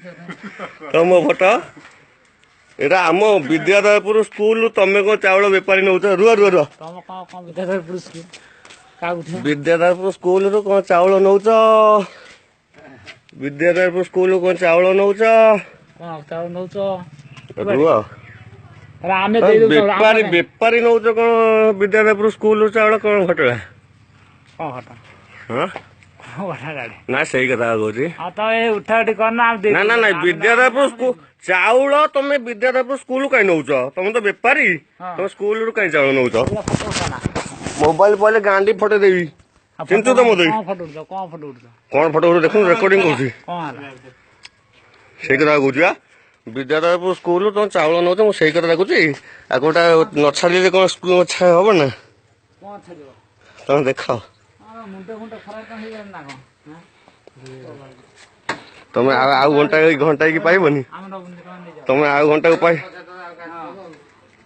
ତମ ଫଟୋ ଏଇଟା ଆମ ବିଦ୍ୟାଧରପୁର ସ୍କୁଲ। ତମେ କଣ ଚାଉଳ ବେପାରୀ ନଉଛ? ରୁହ ରୁହ ରୁହ। ବିଦ୍ୟାଧରପୁର ସ୍କୁଲରୁ କଣ ଚାଉଳ ନଉଛ? ବିଦ୍ୟାଧରପୁର ସ୍କୁଲ କଣ ଚାଉଳ ନଉଛ? ରୁହ। ବେପାରୀ ବେପାରୀ ନଉଛ କଣ ବିଦ୍ୟାଧରପୁର ସ୍କୁଲ ଚାଉଳ? କଣ ଘଟଣା? ନା ସେଇ କଥା କହୁଛି। ନା ନା ନାଇଁ ବିଦ୍ୟାଧରପୁର ସ୍କୁଲ ଚାଉଳ ତମେ ବିଦ୍ୟାଧରପୁର ସ୍କୁଲ କାଇଁ ନଉଛ? ତମେ ତ ବେପାରୀ, ତମେ ସ୍କୁଲରୁ କାଇଁ ଚାଉଳ ନଉଛ? ମୋବାଇଲ ପଇଲେ ଗାଣ୍ଡି ଫଟେଇ ଦେବି। ଚିଞ୍ଚୁ ତ ମତେ କଣ ଫଟୋ ଉଠୁ ଦେଖୁନୁ? ରେକର୍ଡିଂ କରୁଛି। ସେଇ କଥା କହୁଛି ବା। ବିଦ୍ୟାଧରପୁର ସ୍କୁଲ ତମେ ଚାଉଳ ନଉଛ, ମୁଁ ସେଇ କଥା ଦେଖୁଛି। ଆଉ ଗୋଟା ନ ଛାଡ଼ିଲେ କଣ ସ୍କୁଲ ହବ ନା? ତମେ ଦେଖ। ତମେ ଆଉ ଘଣ୍ଟା କି ପାଇବନି? ତମେ ଆଉ ଘଣ୍ଟାକୁ ପାଇ